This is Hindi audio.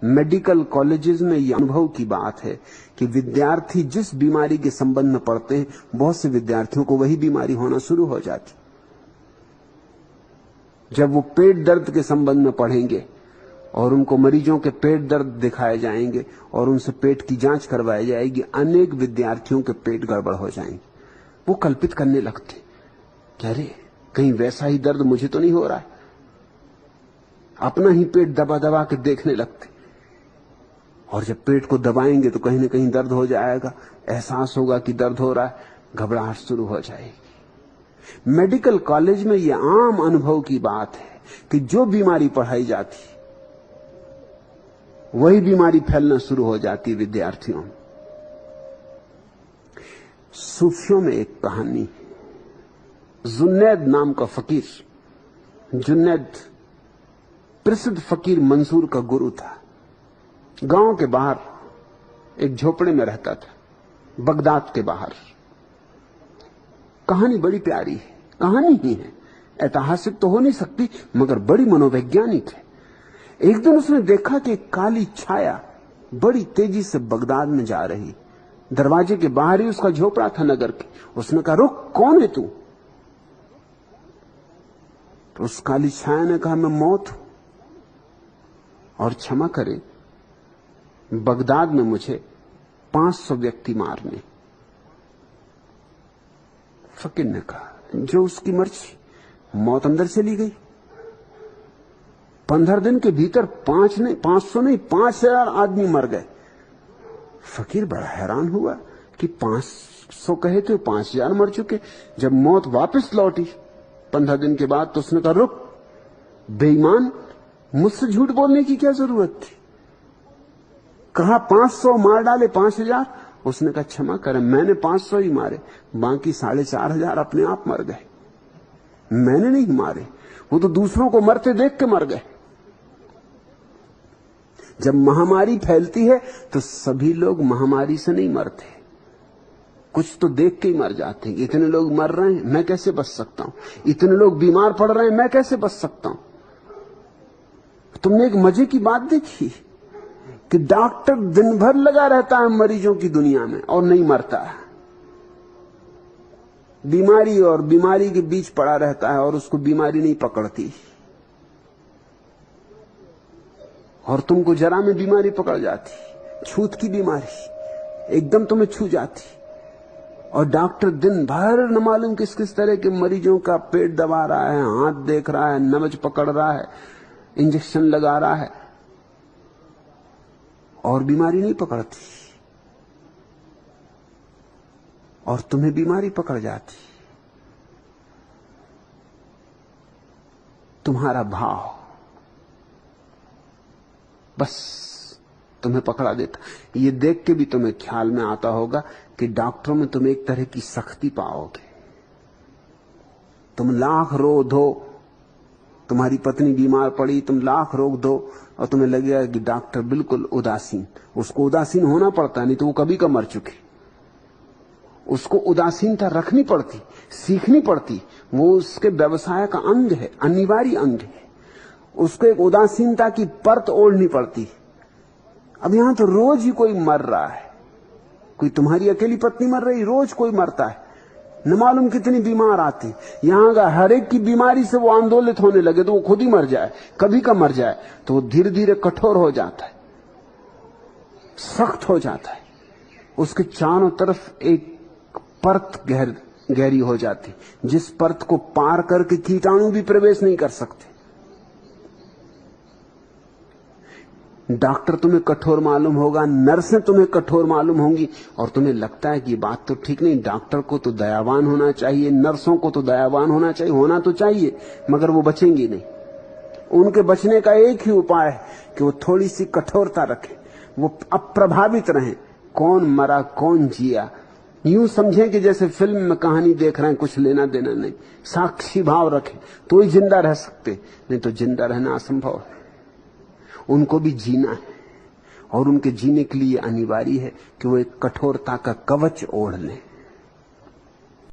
मेडिकल कॉलेजेस में यह अनुभव की बात है कि विद्यार्थी जिस बीमारी के संबंध में पढ़ते हैं, बहुत से विद्यार्थियों को वही बीमारी होना शुरू हो जाती। जब वो पेट दर्द के संबंध में पढ़ेंगे और उनको मरीजों के पेट दर्द दिखाए जाएंगे और उनसे पेट की जांच करवाई जाएगी, अनेक विद्यार्थियों के पेट गड़बड़ हो जाएंगे। वो कल्पित करने लगते कि अरे कहीं वैसा ही दर्द मुझे तो नहीं हो रहा है। अपना ही पेट दबा दबा के देखने लगते, और जब पेट को दबाएंगे तो कहीं ना कहीं दर्द हो जाएगा, एहसास होगा कि दर्द हो रहा है, घबराहट शुरू हो जाएगी। मेडिकल कॉलेज में यह आम अनुभव की बात है कि जो बीमारी पढ़ाई जाती वही बीमारी फैलना शुरू हो जाती विद्यार्थियों में। सूफियों में एक कहानी है। जुन्नैद नाम का फकीर, जुन्नैद प्रसिद्ध फकीर मंसूर का गुरु था। गांव के बाहर एक झोपड़े में रहता था, बगदाद के बाहर। कहानी बड़ी प्यारी है, कहानी ही है, ऐतिहासिक तो हो नहीं सकती मगर बड़ी मनोवैज्ञानिक है। एक दिन उसने देखा कि काली छाया बड़ी तेजी से बगदाद में जा रही। दरवाजे के बाहर ही उसका झोपड़ा था नगर के। उसने कहा, रुक, कौन है तू? तो उस काली छाया ने कहा, मैं मौत हूं और क्षमा करे, बगदाद में मुझे 500 व्यक्ति मारने। फकीर ने कहा, जो उसकी मर्जी। मौत अंदर चली गई। 15 दिन के भीतर 500 नहीं 5000 आदमी मर गए। फकीर बड़ा हैरान हुआ कि 500 कहे थे, 5000 मर चुके। जब मौत वापस लौटी 15 दिन के बाद तो उसने कहा, रुक बेईमान, मुझसे झूठ बोलने की क्या जरूरत थी? कहा 500 मार डाले 5000। उसने कहा, क्षमा करें, मैंने 500 ही मारे, बाकी 4500 अपने आप मर गए। मैंने नहीं मारे, वो तो दूसरों को मरते देख के मर गए। जब महामारी फैलती है तो सभी लोग महामारी से नहीं मरते, कुछ तो देख के ही मर जाते हैं। इतने लोग मर रहे हैं, मैं कैसे बच सकता हूं? इतने लोग बीमार पड़ रहे हैं, मैं कैसे बच सकता हूं? तुमने एक मजे की बात देखी कि डॉक्टर दिन भर लगा रहता है मरीजों की दुनिया में और नहीं मरता है। बीमारी और बीमारी के बीच पड़ा रहता है और उसको बीमारी नहीं पकड़ती। और तुमको जरा में बीमारी पकड़ जाती, छूत की बीमारी एकदम तुम्हें छू जाती। और डॉक्टर दिन भर न मालूम किस किस तरह के मरीजों का पेट दबा रहा है, हाथ देख रहा है, नब्ज पकड़ रहा है, इंजेक्शन लगा रहा है, और बीमारी नहीं पकड़ती। और तुम्हें बीमारी पकड़ जाती। तुम्हारा भाव बस तुम्हें पकड़ा देता। ये देख के भी तुम्हें ख्याल में आता होगा कि डॉक्टरों में तुम एक तरह की सख्ती पाओगे। तुम लाख रो दो, तुम्हारी पत्नी बीमार पड़ी, तुम लाख रोक दो और तुम्हें लगेगा कि डॉक्टर बिल्कुल उदासीन। उसको उदासीन होना पड़ता, नहीं तो वो कभी का मर चुके। उसको उदासीनता रखनी पड़ती, सीखनी पड़ती। वो उसके व्यवसाय का अंग है, अनिवार्य अंग है। उसको एक उदासीनता की परत ओढ़नी पड़ती। अब यहां तो रोज ही कोई मर रहा है। कोई तुम्हारी अकेली पत्नी मर रही, रोज कोई मरता है, न मालूम कितनी बीमार आती। यहां का हर एक की बीमारी से वो आंदोलित होने लगे तो वो खुद ही मर जाए, कभी का मर जाए, तो वो धीरे धीरे कठोर हो जाता है, सख्त हो जाता है। उसके चारों तरफ एक परत गहरी हो जाती, जिस परत को पार करके कीटाणु भी प्रवेश नहीं कर सकते। डॉक्टर तुम्हें कठोर मालूम होगा, नर्सें तुम्हें कठोर मालूम होंगी, और तुम्हें लगता है कि बात तो ठीक नहीं, डॉक्टर को तो दयावान होना चाहिए, नर्सों को तो दयावान होना चाहिए, होना तो चाहिए, मगर वो बचेंगी नहीं। उनके बचने का एक ही उपाय है कि वो थोड़ी सी कठोरता रखें, वो अप्रभावित रहें। कौन मरा कौन जिया, यूं समझें कि जैसे फिल्म में कहानी देख रहे हैं, कुछ लेना देना नहीं। साक्षी भाव रखें तो ही जिंदा रह सकते, नहीं तो जिंदा रहना असंभव है। उनको भी जीना है, और उनके जीने के लिए अनिवार्य है कि वो एक कठोरता का कवच ओढ़ लें।